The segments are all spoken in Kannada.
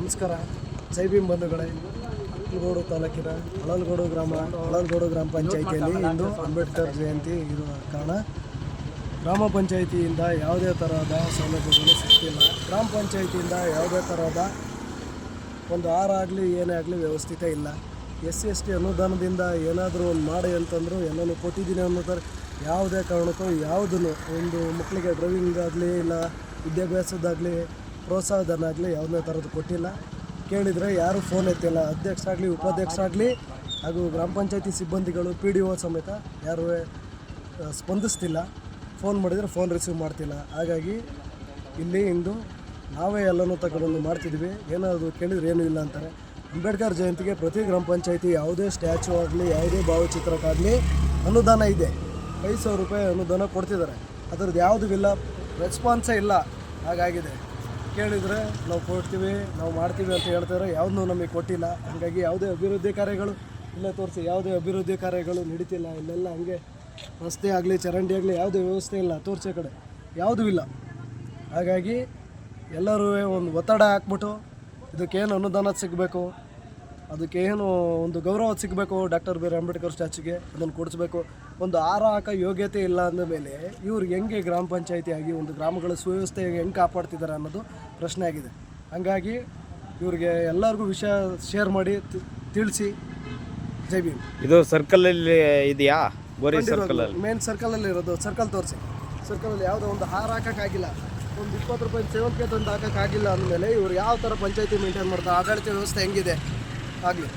ನಮಸ್ಕಾರ. ಜೈ ಭೀಮ್ ಬಂಧುಗಳೇ. ಅಳಲ್ಗೋಡು ತಾಲೂಕಿನ ಅಳಲ್ಗೋಡು ಗ್ರಾಮ ಪಂಚಾಯಿತಿಯಲ್ಲಿ ಇಂದು ಅಂಬೇಡ್ಕರ್ ಜಯಂತಿ ಇರುವ ಕಾರಣ ಗ್ರಾಮ ಪಂಚಾಯಿತಿಯಿಂದ ಯಾವುದೇ ಥರದ ಸೌಲಭ್ಯಗಳು ಸಿಗ್ತಿಲ್ಲ. ಗ್ರಾಮ ಪಂಚಾಯಿತಿಯಿಂದ ಯಾವುದೇ ಥರದ ಒಂದು ಆಗಲಿ ಏನೇ ಆಗಲಿ ವ್ಯವಸ್ಥಿತ ಇಲ್ಲ. SC/ST ಅನುದಾನದಿಂದ ಏನಾದರೂ ಒಂದು ಮಾಡಿ ಅಂತಂದರೂ ಎಲ್ಲನೂ ಕೊಟ್ಟಿದ್ದೀನಿ ಅನ್ನೋದಾರೆ. ಯಾವುದೇ ಕಾರಣಕ್ಕೂ ಯಾವುದನ್ನು ಒಂದು ಮಕ್ಕಳಿಗೆ ಡ್ರೈವಿಂಗ್ ಆಗಲಿ ಇಲ್ಲ ವಿದ್ಯಾಭ್ಯಾಸದಾಗಲಿ ಪ್ರೋತ್ಸಾಹಧನ ಆಗಲಿ ಯಾವುದೇ ಥರದ್ದು ಕೊಟ್ಟಿಲ್ಲ. ಕೇಳಿದರೆ ಯಾರೂ ಫೋನ್ ಎತ್ತಿಲ್ಲ. ಅಧ್ಯಕ್ಷರಾಗಲಿ ಉಪಾಧ್ಯಕ್ಷರಾಗಲಿ ಹಾಗೂ ಗ್ರಾಮ ಪಂಚಾಯತಿ ಸಿಬ್ಬಂದಿಗಳು PDO ಸಮೇತ ಯಾರೂ ಸ್ಪಂದಿಸ್ತಿಲ್ಲ. ಫೋನ್ ಮಾಡಿದರೆ ಫೋನ್ ರಿಸೀವ್ ಮಾಡ್ತಿಲ್ಲ. ಹಾಗಾಗಿ ಇಲ್ಲಿ ಇಂದು ನಾವೇ ಎಲ್ಲನೂ ತಗೊಂಡು ಮಾಡ್ತಿದ್ವಿ. ಏನಾದರೂ ಕೇಳಿದ್ರೆ ಏನೂ ಇಲ್ಲ ಅಂತಾರೆ. ಅಂಬೇಡ್ಕರ್ ಜಯಂತಿಗೆ ಪ್ರತಿ ಗ್ರಾಮ ಪಂಚಾಯತಿ ಯಾವುದೇ ಸ್ಟ್ಯಾಚು ಆಗಲಿ ಯಾವುದೇ ಭಾವಚಿತ್ರಕ್ಕಾಗಲಿ ಅನುದಾನ ಇದೆ. 5,000 ರೂಪಾಯಿ ಅನುದಾನ ಕೊಡ್ತಿದ್ದಾರೆ. ಅದರದ್ದು ಯಾವುದೂ ಇಲ್ಲ, ರೆಸ್ಪಾನ್ಸೇ ಇಲ್ಲ. ಹಾಗಾಗಿದೆ. ಕೇಳಿದರೆ ನಾವು ಕೊಡ್ತೀವಿ ನಾವು ಮಾಡ್ತೀವಿ ಅಂತ ಹೇಳ್ತಾರೆ. ಯಾವುದೂ ನಮಗೆ ಕೊಟ್ಟಿಲ್ಲ. ಹಾಗಾಗಿ ಯಾವುದೇ ಅಭಿವೃದ್ಧಿ ಕಾರ್ಯಗಳು ಇಲ್ಲೇ ತೋರಿಸಿ ಯಾವುದೇ ಅಭಿವೃದ್ಧಿ ಕಾರ್ಯಗಳು ನಡೀತಿಲ್ಲ. ಇಲ್ಲೆಲ್ಲ ಹಂಗೆ ರಸ್ತೆ ಆಗಲಿ ಚರಂಡಿ ಆಗಲಿ ಯಾವುದೇ ವ್ಯವಸ್ಥೆ ಇಲ್ಲ. ತೋರಿಸೋ ಕಡೆ ಯಾವುದೂ ಇಲ್ಲ. ಹಾಗಾಗಿ ಎಲ್ಲರೂ ಒಂದು ಒತ್ತಡ ಹಾಕ್ಬಿಟ್ಟು ಇದಕ್ಕೇನು ಅನುದಾನ ಸಿಗಬೇಕು, ಅದಕ್ಕೇನು ಒಂದು ಗೌರವ ಸಿಗಬೇಕು, ಡಾಕ್ಟರ್ ಬಿ ಆರ್ ಅಂಬೇಡ್ಕರ್ ಸ್ಟ್ಯಾಚ್ಯೂಗೆ ಅದನ್ನು ಕೊಡಿಸ್ಬೇಕು. ಒಂದು ಹಾಕ ಯೋಗ್ಯತೆ ಇಲ್ಲ ಅಂದಮೇಲೆ ಇವ್ರಿಗೆ ಹೆಂಗೆ ಗ್ರಾಮ ಪಂಚಾಯಿತಿ ಆಗಿ ಒಂದು ಗ್ರಾಮಗಳ ಸುವ್ಯವಸ್ಥೆ ಹೆಂಗೆ ಕಾಪಾಡ್ತಿದ್ದಾರೆ ಅನ್ನೋದು ಪ್ರಶ್ನೆ ಆಗಿದೆ. ಹಾಗಾಗಿ ಇವ್ರಿಗೆ ಎಲ್ಲರಿಗೂ ವಿಷಯ ಶೇರ್ ಮಾಡಿ ತಿಳಿಸಿ. ಜೈ ಭೀಮ್. ಇದು ಸರ್ಕಲಲ್ಲಿ ಇದೆಯಾ? ಮೇನ್ ಸರ್ಕಲಲ್ಲಿ ಇರೋದು. ಸರ್ಕಲ್ ತೋರಿಸಿ. ಸರ್ಕಲಲ್ಲಿ ಯಾವುದೋ ಒಂದು ಹಾಕೋಕ್ಕಾಗಿಲ್ಲ. ಒಂದು 20 ರೂಪಾಯಿ ಸೇವಂತಿಗೆ ತಂದು ಹಾಕೋಕ್ಕಾಗಿಲ್ಲ ಅಂದಮೇಲೆ ಇವ್ರು ಯಾವ ಥರ ಪಂಚಾಯತಿ ಮೇಂಟೈನ್ ಮಾಡ್ತಾರೆ? ಆಡಳಿತ ವ್ಯವಸ್ಥೆ ಹೆಂಗಿದೆ ಆಗಲಿ.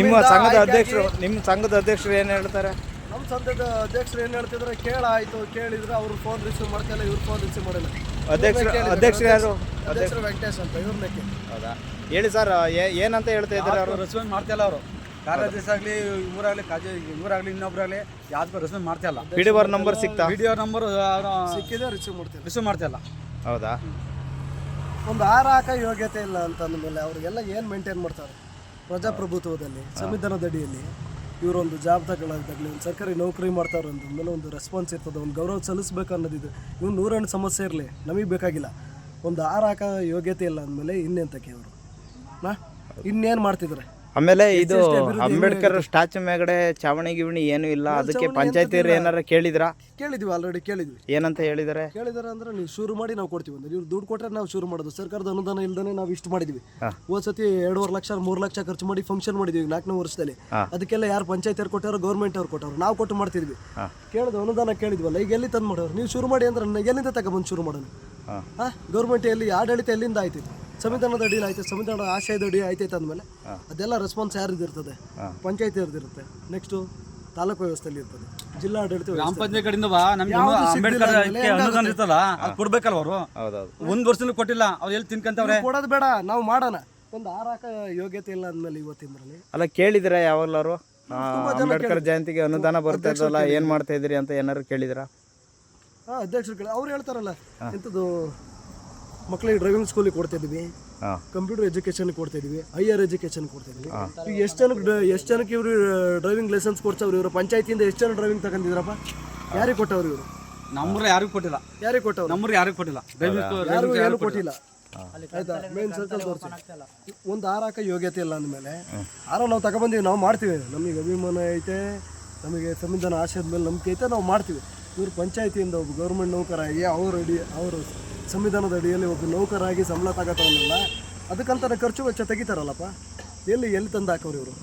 ನಿಮ್ಮ ಸಂಘದ ಅಧ್ಯಕ್ಷರು ಏನು ಹೇಳ್ತಾರೆ? ನಮ್ಮ ಸಂಘದ ಅಧ್ಯಕ್ಷರು ಏನು ಹೇಳ್ತಿದ್ರೆ ಕೇಳಾಯಿತು. ಕೇಳಿದ್ರೆ ಅವರು ಫೋನ್ ರಿಸೀವ್ ಮಾಡ್ತಿಲ್ಲ, ಇವ್ರು ಫೋನ್ ರಿಸೀವ್ ಮಾಡಿಲ್ಲ. ಅಧ್ಯಕ್ಷರು ಯಾರು? ಅಧ್ಯಕ್ಷರು ವೆಂಕಟೇಶ್ ಅಂತ. ಇವ್ರನ್ನಕ್ಕೆ ಹೌದಾ? ಹೇಳಿ ಸರ್, ಏನಂತ ಹೇಳ್ತಾ ಇದ್ದಾರೆ? ಅವರು ರೆಸ್ಪಾನ್ಸ್ ಮಾಡ್ತಿಲ್ಲ. ಅವರು ಕಾರ್ಯಾಧ್ಯಕ್ಷ ಆಗಲಿ ಊರಾಗಲಿ ಇವರಾಗಲಿ ಇನ್ನೊಬ್ಬರಾಗಲಿ ಯಾವ್ದು ರೆಸ್ಪಾನ್ಸ್ ಮಾಡ್ತಿಲ್ಲ. PDO ನಂಬರ್ ಸಿಗ್ತಾ? PDO ನಂಬರ್ ಸಿಕ್ಕಿದೆ, ರಿಸೀವ್ ಮಾಡ್ತಿಲ್ಲ. ಹೌದಾ? ಒಂದು ಹಾಕ ಯೋಗ್ಯತೆ ಇಲ್ಲ ಅಂತ ಅಂದಮೇಲೆ ಅವ್ರಿಗೆಲ್ಲ ಏನು ಮೇಂಟೈನ್ ಮಾಡ್ತಾರೆ? ಪ್ರಜಾಪ್ರಭುತ್ವದಲ್ಲಿ ಸಂವಿಧಾನದ ಅಡಿಯಲ್ಲಿ ಇವರೊಂದು ಜಾಬ್ ತಗೊಳ್ಳೋದಾಗಲಿ ಒಂದು ಸರ್ಕಾರಿ ನೌಕರಿ ಮಾಡ್ತಾವ್ರೆ ಅಂದಮೇಲೆ ಒಂದು ರೆಸ್ಪಾನ್ಸ್ ಇರ್ತದೆ, ಒಂದು ಗೌರವ ಸಲ್ಲಿಸ್ಬೇಕು ಅನ್ನೋದಿದೆ. ಇವ್ನು 108 ಸಮಸ್ಯೆ ಇರಲಿ, ನಮಗೆ ಬೇಕಾಗಿಲ್ಲ. ಒಂದು ಹಾಕ ಯೋಗ್ಯತೆ ಇಲ್ಲ ಅಂದಮೇಲೆ ಇನ್ನೆಂತಕ್ಕೆ ಅವರು ಇನ್ನೇನು ಮಾಡ್ತಿದ್ದಾರೆ? ಆಮೇಲೆ ಇದು ಅಂಬೇಡ್ಕರ್ ಸ್ಟ್ಯಾಚು ಮೇಗಡೆ ಚಾವಣಿ ಗಿವಣಿ ಏನು ಇಲ್ಲ. ಅದಕ್ಕೆ ಪಂಚಾಯತಿಯರು ಏನಾರ ಕೇಳಿದ್ರಾ? ಕೇಳಿದ್ವಿ, ಆಲ್ರೆಡಿ ಕೇಳಿದ್ವಿ. ಏನಂತ ಹೇಳಿದ್ದಾರೆ? ಅಂದ್ರೆ ನೀವು ಶುರು ಮಾಡಿ ನಾವು ಕೊಡ್ತೀವಿ ಅಂದ್ರೆ ಇವ್ರು ದುಡ್ಡು ಕೊಟ್ಟರೆ ನಾವು ಶುರು ಮಾಡೋದು. ಸರ್ಕಾರದ ಅನುದಾನ ಇಲ್ದೇ ನಾವು ಇಷ್ಟು ಮಾಡಿದ್ವಿ. ಹೋದ ಸತಿ 2.5 ಲಕ್ಷ 3 ಲಕ್ಷ ಖರ್ಚು ಮಾಡಿ ಫಂಕ್ಷನ್ ಮಾಡಿದ್ವಿ 4ನೇ ವರ್ಷದಲ್ಲಿ. ಅದಕ್ಕೆಲ್ಲ ಯಾರು ಪಂಚಾಯತ್ ಅವ್ರು ಕೊಟ್ಟಾರೋ ಗೌರ್ಮೆಂಟ್ ಅವ್ರು ಕೊಟ್ಟವ್ರು, ನಾವು ಕೊಟ್ಟು ಮಾಡ್ತಿದ್ವಿ. ಕೇಳಿದ್ವಿ, ಅನುದಾನ ಕೇಳಿದ್ವಲ್ಲ, ಈಗ ಎಲ್ಲಿ ತಂದು ಮಾಡೋರು? ನೀವು ಶುರು ಮಾಡಿ ಅಂದ್ರೆ ಎಲ್ಲಿಂದ ತಗೊಬಂದು ಶುರು ಮಾಡೋಣ? ಗೌರ್ಮೆಂಟ್ ಎಲ್ಲಿ ಆಡಳಿತ ಎಲ್ಲಿಂದ ಆಯ್ತು? ಸಂವಿಧಾನದ ಅಡಿಯಲ್ಲಿ ಆಯ್ತು, ಸಂವಿಧಾನದ ಆಶಯದ ಅಡಿ ಆಯ್ತೈತೆ ಅಂದಮೇಲೆ ಅದೆಲ್ಲ ರೆಸ್ಪಾನ್ಸ್ ಯಾರ್ದು ಇರ್ತದೆ? ಪಂಚಾಯತಿ ಅವ್ರದ್ದು ಇರುತ್ತೆ. ನೆಕ್ಸ್ಟು ತಾಲೂಕು ವ್ಯವಸ್ಥೆಯಲ್ಲಿ ಇರ್ತದೆ, ಜಿಲ್ಲಾ ಆಡಳಿತ ಗ್ರಾಮ ಪಂಚಾಯತ್ ಕಡೆಯಿಂದ ಅಂಬೇಡ್ಕರ್ ಅನುದಾನ ಇರ್ತಲ್ಲ, ಅದು ಕೊಡ್ಬೇಕಲ್ಲ. ಅವರು 1 ವರ್ಷನೂ ಕೊಟ್ಟಿಲ್ಲ. ಅವ್ರು ಎಲ್ಲಿ ತಿನ್ಕಂತವ್ರೆ? ಕೊಡೋದು ಬೇಡ, ನಾವು ಮಾಡೋಣ. ಒಂದು ಹಾಕ ಯೋಗ್ಯತೆ ಇಲ್ಲ ಅಂದಮೇಲೆ ಇವತ್ತಿಂದ್ರಲ್ಲಿ ಅಲ್ಲ ಕೇಳಿದ್ರೆ ಯಾವಾಗಲಾರು ಅಂಬೇಡ್ಕರ್ ಜಯಂತಿಗೆ ಅನುದಾನ ಬರ್ತಾ ಇದ್ದಲ್ಲ, ಏನು ಮಾಡ್ತಾ ಇದ್ರಿ ಅಂತ ಏನಾರು ಕೇಳಿದ್ರ? ಅಧ್ಯಕ್ಷರು ಕೇಳಿ ಅವ್ರು ಹೇಳ್ತಾರಲ್ಲ, ಎಂಥದ್ದು ಮಕ್ಕಳಿಗೆ ಡ್ರೈವಿಂಗ್ ಸ್ಕೂಲಿಗೆ ಕೊಡ್ತಾಯಿದ್ವಿ, ಕಂಪ್ಯೂಟರ್ ಎಜುಕೇಶನ್ ಕೊಡ್ತಾಯಿದ್ವಿ, ಹೈಯರ್ ಎಜುಕೇಶನ್ ಕೊಡ್ತಾಯಿದ್ವಿ. ಈಗ ಎಷ್ಟು ಜನಕ್ಕೆ ಇವರು ಡ್ರೈವಿಂಗ್ ಲೈಸೆನ್ಸ್ ಕೊಡ್ಸವ್ರು? ಇವರು ಪಂಚಾಯತಿಯಿಂದ ಎಷ್ಟು ಜನ ಡ್ರೈವಿಂಗ್ ತಗೊಂಡಿದ್ರಪ್ಪ? ಯಾರಿಗೆ ಕೊಟ್ಟವ್ರು ಇವರು? ನಮ್ಮೂರಲ್ಲಿ ಯಾರಿಗೂ ಕೊಟ್ಟಿಲ್ಲ. ಯಾರಿಗೆ ಕೊಟ್ಟವ್ರು? ನಮ್ಮೂರಿಗೆ ಯಾರಿಗೂ ಕೊಟ್ಟಿಲ್ಲ. ಯಾರು ಏನು ಕೊಟ್ಟಿಲ್ಲ. ಆಯ್ತಾ? ಮೇನ್ ಸರ್ಕಲ್ ತೋರಿಸಿ. ಒಂದು ಹಾಕ ಯೋಗ್ಯತೆ ಇಲ್ಲ ಅಂದಮೇಲೆ ನಾವು ತಗೊಬಂದೀವಿ, ನಾವು ಮಾಡ್ತೀವಿ. ನಮಗೆ ಅಭಿಮಾನ ಐತೆ, ನಮಗೆ ಸಂವಿಧಾನ ಆಶಯದ ಮೇಲೆ ನಂಬಿಕೆ ಐತೆ, ನಾವು ಮಾಡ್ತೀವಿ. ಇವರು ಪಂಚಾಯತಿಯಿಂದ ಒಬ್ಬ ಗೌರ್ಮೆಂಟ್ ನೌಕರಾಗಿ ಅವರು ಸಂವಿಧಾನದ ಅಡಿಯಲ್ಲಿ ಒಬ್ಬ ನೌಕರಾಗಿ ಸಂಬಳ ತಗೋತಾವಲ್ಲ, ಅದಕ್ಕಂತ ಖರ್ಚು ವೆಚ್ಚ ತೆಗಿತಾರಲ್ಲಪ್ಪ. ಎಲ್ಲಿ ತಂದು ಹಾಕವ್ರೆ ಇವರು?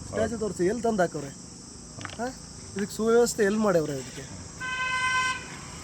ಸ್ಟ್ಯಾಚು ತೋರಿಸಿ ಎಲ್ಲಿ ತಂದು ಹಾಕವ್ರೆ? ಇದಕ್ಕೆ ಸುವ್ಯವಸ್ಥೆ ಎಲ್ಲಿ ಮಾಡ್ಯವ್ರೆ? ಇದಕ್ಕೆ